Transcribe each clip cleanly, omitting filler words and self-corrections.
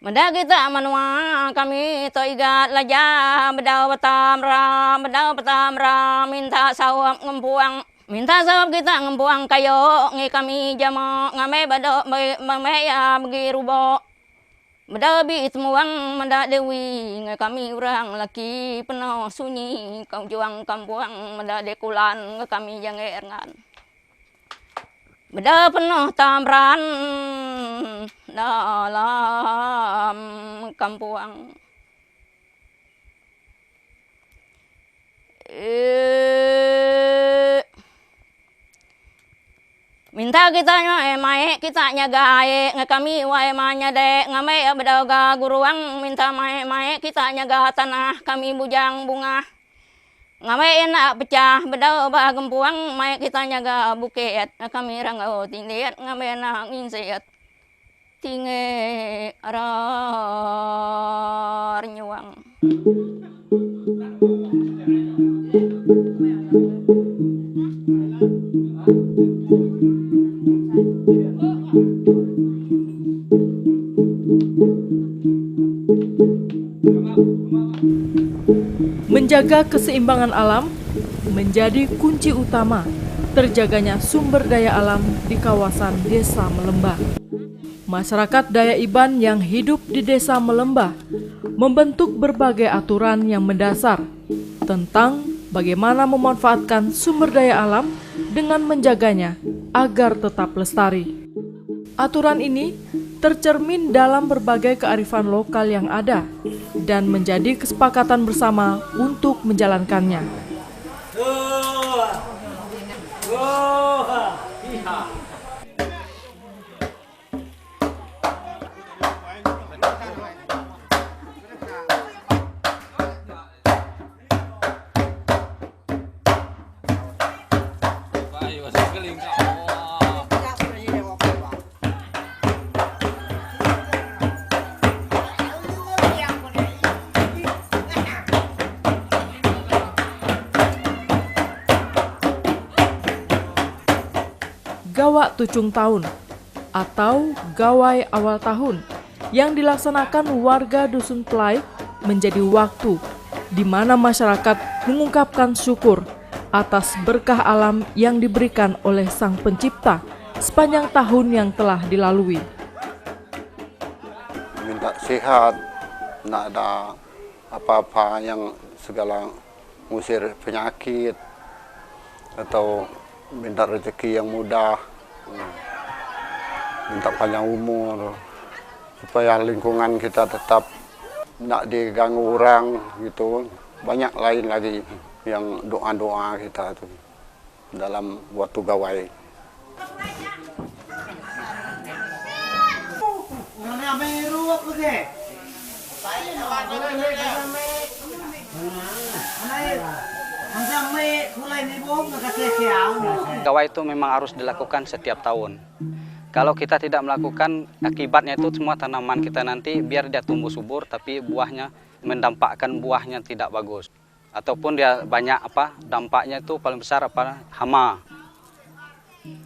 Menda kita manua kami toigat laja bedau petamra minta sawap kita ngempuang kayo ngi kami jamo ngame bado ya bagi rubo beda bi temuang menda dewi ngi kami urang laki penuh sunyi kau juang kampuang menda dekulan ngi kami jangerangan beda penuh tamran dalam kampuang. Minta kita mae kita nyagae ngekami wae manyade ngame bedaga guruang minta mae kita nyaga tanah kami bujang bunga ngame enak pecah bedau bah gempuang mae kita nyaga buket kami rangau tindiat ngame enak insiat tinge arar nyuang. Menjaga keseimbangan alam menjadi kunci utama terjaganya sumber daya alam di kawasan Desa Melembah. Masyarakat Dayak Iban yang hidup di Desa Melembah membentuk berbagai aturan yang mendasar tentang bagaimana memanfaatkan sumber daya alam dengan menjaganya agar tetap lestari. Aturan ini tercermin dalam berbagai kearifan lokal yang ada dan menjadi kesepakatan bersama untuk menjalankannya. Gawak Tucung Tahun atau Gawai Awal Tahun yang dilaksanakan warga Dusun Pelai menjadi waktu di mana masyarakat mengungkapkan syukur atas berkah alam yang diberikan oleh Sang Pencipta sepanjang tahun yang telah dilalui. Minta sehat, nak ada apa-apa yang segala ngusir penyakit atau minta rezeki yang mudah, minta panjang umur, supaya lingkungan kita tetap tidak diganggu orang gitu. Banyak lain lagi yang doa-doa kita tuh dalam waktu gawai. Gawai itu memang harus dilakukan setiap tahun. Kalau kita tidak melakukan, akibatnya itu semua tanaman kita nanti biar dia tumbuh subur, tapi buahnya mendampakkan buahnya tidak bagus. Ataupun dia banyak dampaknya itu paling besar hama.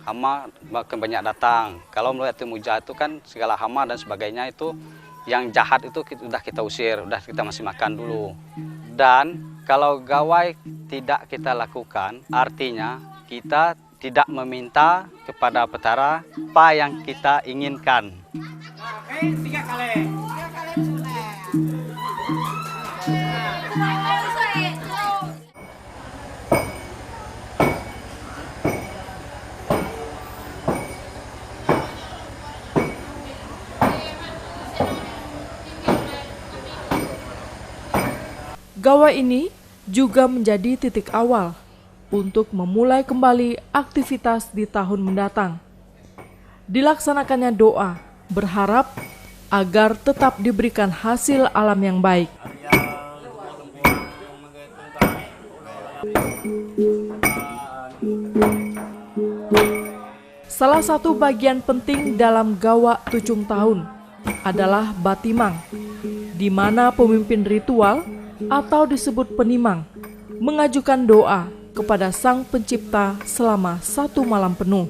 Hama makin banyak datang. Kalau melihat timun jahat itu kan segala hama dan sebagainya itu yang jahat itu sudah kita usir, sudah kita masih makan dulu. Dan kalau gawai tidak kita lakukan, artinya kita tidak meminta kepada petara apa yang kita inginkan. Gawai ini juga menjadi titik awal untuk memulai kembali aktivitas di tahun mendatang. Dilaksanakannya doa, berharap agar tetap diberikan hasil alam yang baik. Salah satu bagian penting dalam Gawak Tucung Tahun adalah batimang, di mana pemimpin ritual atau disebut penimang mengajukan doa kepada Sang Pencipta selama 1 malam penuh.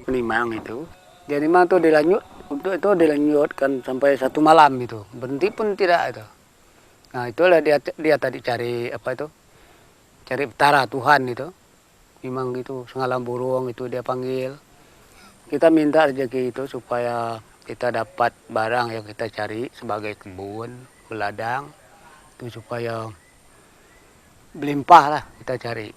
Penimang itu, jadi memang itu dilanjut, untuk itu dilanjutkan sampai 1 malam itu, berhenti pun tidak itu. Nah itulah dia tadi cari apa itu, cari petara Tuhan itu, memang gitu sengalam burung itu dia panggil. Kita minta rezeki itu supaya kita dapat barang yang kita cari sebagai kebun, ladang, itu supaya berlimpah lah kita cari.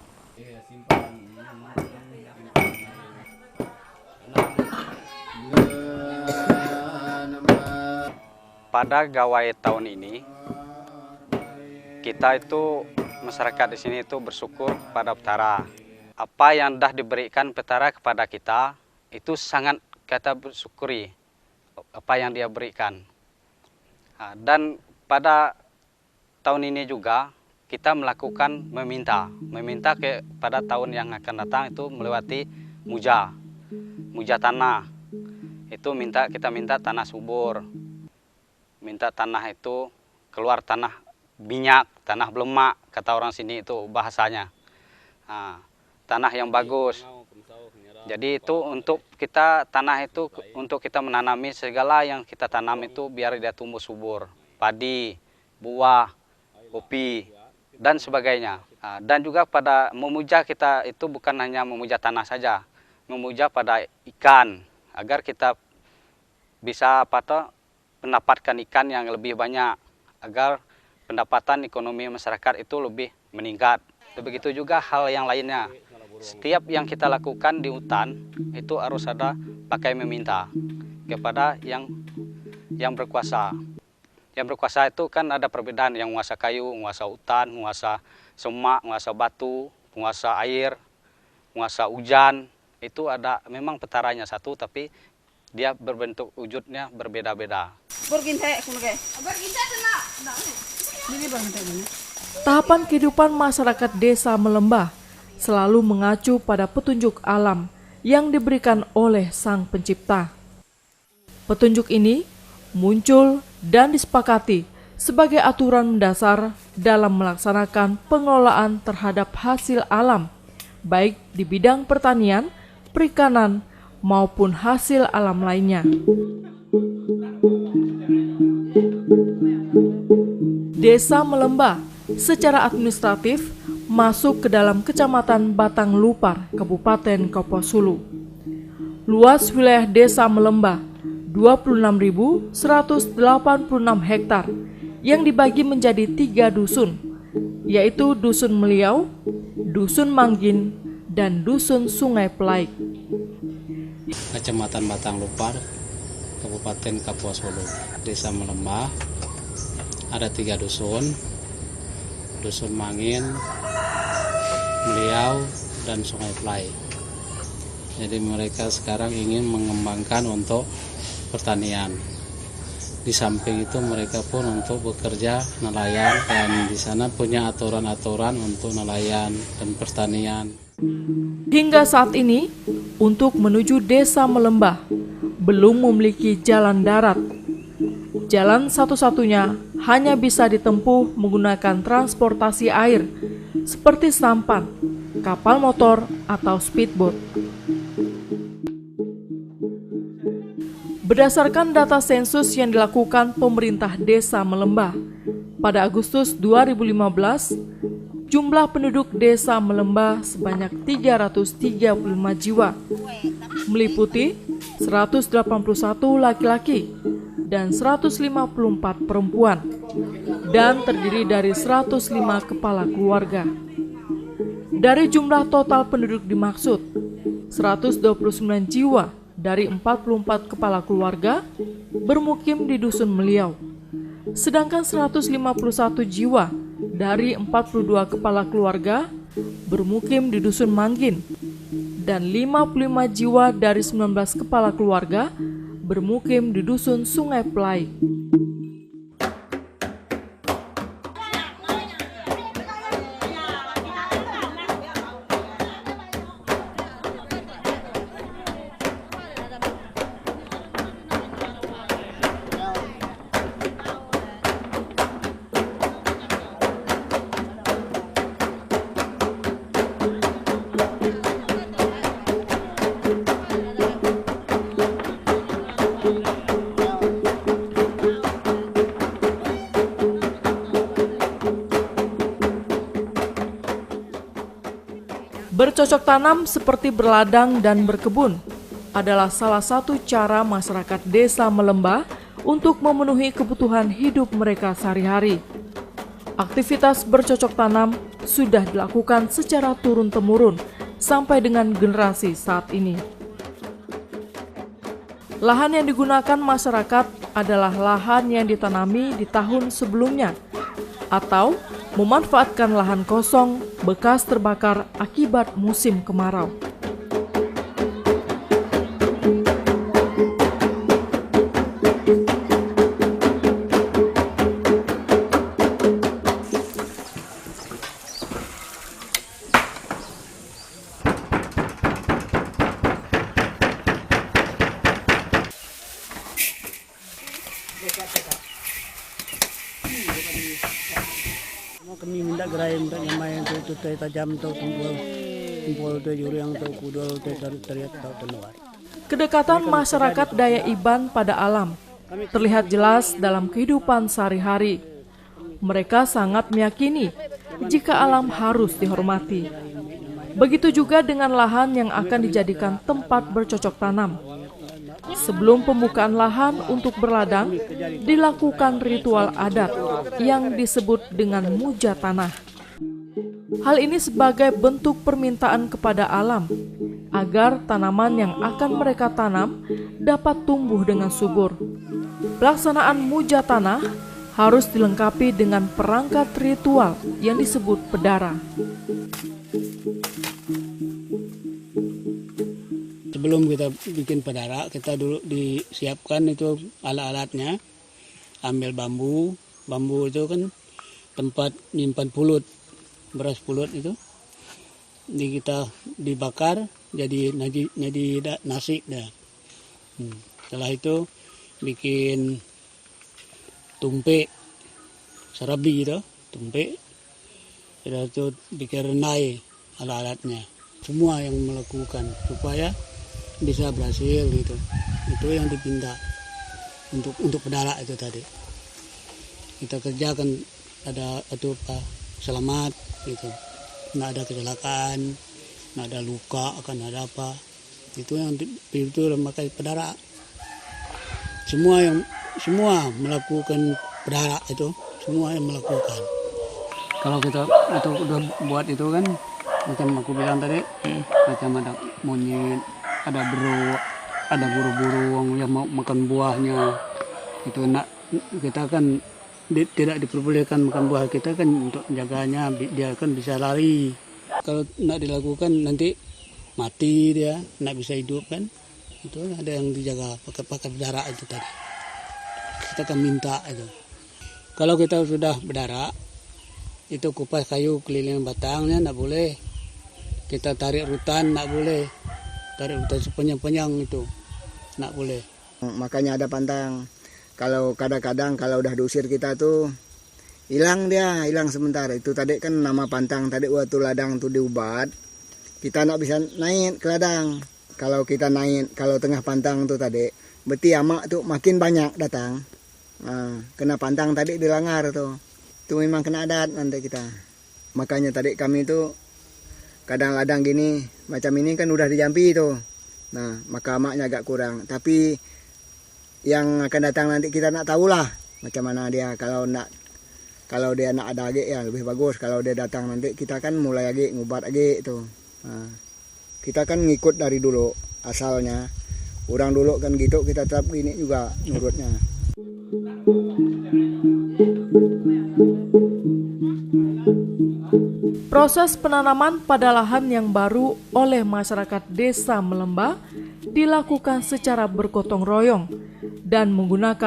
Pada gawai tahun ini, kita itu masyarakat di sini itu bersyukur pada petara. Apa yang dah diberikan petara kepada kita itu sangat kita bersyukuri apa yang dia berikan. Dan pada tahun ini juga kita melakukan meminta kepada tahun yang akan datang itu melewati muja tanah. Itu kita minta tanah subur, minta tanah itu keluar tanah minyak, tanah belemak, kata orang sini itu bahasanya. Tanah yang bagus. Jadi itu untuk kita tanah itu untuk kita menanami segala yang kita tanam itu biar dia tumbuh subur, padi, buah, kopi dan sebagainya. Dan juga pada memuja kita itu bukan hanya memuja tanah saja, memuja pada ikan agar kita bisa mendapatkan ikan yang lebih banyak agar pendapatan ekonomi masyarakat itu lebih meningkat. Begitu juga hal yang lainnya. Setiap yang kita lakukan di hutan itu harus ada pakai meminta kepada yang berkuasa. Yang berkuasa itu kan ada perbedaan, yang menguasa kayu, menguasa hutan, menguasa semak, menguasa batu, menguasa air, menguasa hujan. Itu ada memang petaranya satu tapi dia berbentuk wujudnya berbeda-beda. Tahapan kehidupan masyarakat desa Melembah selalu mengacu pada petunjuk alam yang diberikan oleh Sang Pencipta. Petunjuk ini muncul dan disepakati sebagai aturan mendasar dalam melaksanakan pengelolaan terhadap hasil alam, baik di bidang pertanian, perikanan, maupun hasil alam lainnya. Desa Melembah secara administratif masuk ke dalam Kecamatan Batang Lupar, Kabupaten Kapuasulu. Luas wilayah Desa Melembah 26.186 hektar yang dibagi menjadi 3 dusun, yaitu Dusun Meliau, Dusun Manggin, dan Dusun Sungai Pelaik. Kecamatan Batang Lupar, Kabupaten Kapuasulu. Desa Melembah ada 3 dusun, Dusun Manggin, Meliau, dan Sungai Pelaik. Jadi mereka sekarang ingin mengembangkan untuk pertanian. Di samping itu mereka pun untuk bekerja nelayan dan di sana punya aturan-aturan untuk nelayan dan pertanian. Hingga saat ini, untuk menuju Desa Melembah belum memiliki jalan darat. Jalan satu-satunya hanya bisa ditempuh menggunakan transportasi air seperti sampan, kapal motor, atau speedboat. Berdasarkan data sensus yang dilakukan pemerintah Desa Melembah, pada Agustus 2015, jumlah penduduk Desa Melembah sebanyak 335 jiwa, meliputi 181 laki-laki dan 154 perempuan, dan terdiri dari 105 kepala keluarga. Dari jumlah total penduduk dimaksud, 129 jiwa dari 44 kepala keluarga bermukim di Dusun Meliau, sedangkan 151 jiwa dari 42 kepala keluarga bermukim di Dusun Manggin, dan 55 jiwa dari 19 kepala keluarga bermukim di Dusun Sungai Pelai. Bercocok tanam seperti berladang dan berkebun adalah salah satu cara masyarakat desa Melembah untuk memenuhi kebutuhan hidup mereka sehari-hari. Aktivitas bercocok tanam sudah dilakukan secara turun-temurun sampai dengan generasi saat ini. Lahan yang digunakan masyarakat adalah lahan yang ditanami di tahun sebelumnya, atau memanfaatkan lahan kosong bekas terbakar akibat musim kemarau. Kami minta gerai untuk nyamain tu tajam tu kumpul tu jurang tu kudol tu teriak tu tenuar. Kedekatan masyarakat Dayak Iban pada alam terlihat jelas dalam kehidupan sehari-hari. Mereka sangat meyakini jika alam harus dihormati. Begitu juga dengan lahan yang akan dijadikan tempat bercocok tanam. Sebelum pembukaan lahan untuk berladang, dilakukan ritual adat yang disebut dengan muja tanah. Hal ini sebagai bentuk permintaan kepada alam, agar tanaman yang akan mereka tanam dapat tumbuh dengan subur. Pelaksanaan muja tanah harus dilengkapi dengan perangkat ritual yang disebut pedara. Sebelum kita bikin pedara, kita dulu disiapkan itu alat-alatnya. Ambil bambu itu kan tempat nyimpan pulut, beras pulut itu. Kita dibakar jadi nasi dah. Setelah itu bikin tumpe, serabi itu, tumpe. Setelah itu bikin renai alat-alatnya. Semua yang melakukan supaya bisa berhasil gitu. Itu yang dipinta untuk pedara itu tadi. Kita kerjakan ada itu selamat gitu. Nggak ada kecelakaan, nggak ada luka, akan ada apa. Itu yang itu memakai pedara. Semua melakukan pedara itu, semua yang melakukan. Kalau kita itu udah buat itu kan macam aku bilang tadi, macam ada monyet, ada beruk, ada burung-burung yang mau makan buahnya. Itu kita kan tidak diperbolehkan makan buah kita kan untuk menjaganya, dia kan bisa lari. Kalau nak dilakukan nanti mati dia, nak bisa hidup kan. Itu ada yang dijaga pakai berdarah itu tadi. Kita akan minta itu. Kalau kita sudah berdarah, itu kupas kayu keliling batangnya tidak boleh. Kita tarik rutan tidak boleh. Tarik rutan sepanjang-panjang itu tidak boleh. Makanya ada pantang. Kalau kadang-kadang kalau udah diusir kita tuh hilang sementara. Itu tadi kan nama pantang tadi waktu ladang tuh diubat. Kita nak bisa naik ke ladang. Kalau kita naik, kalau tengah pantang tuh tadi, berarti amak tuh makin banyak datang. Kena pantang tadi dilanggar tuh. Itu memang kena adat nanti kita. Makanya tadi kami tuh kadang ladang gini, macam ini kan udah dijampi tuh. Nah, maka amaknya agak kurang. Tapi yang akan datang nanti kita nak tahulah macam mana dia. Kalau dia nak ada lagi ya lebih bagus. Kalau dia datang nanti kita kan mulai lagi ngubat lagi itu. Nah, kita kan ngikut dari dulu asalnya. Orang dulu kan gitu, kita tetap gini juga nurutnya. Proses penanaman pada lahan yang baru oleh masyarakat Desa Melembah dilakukan secara bergotong royong dan menggunakan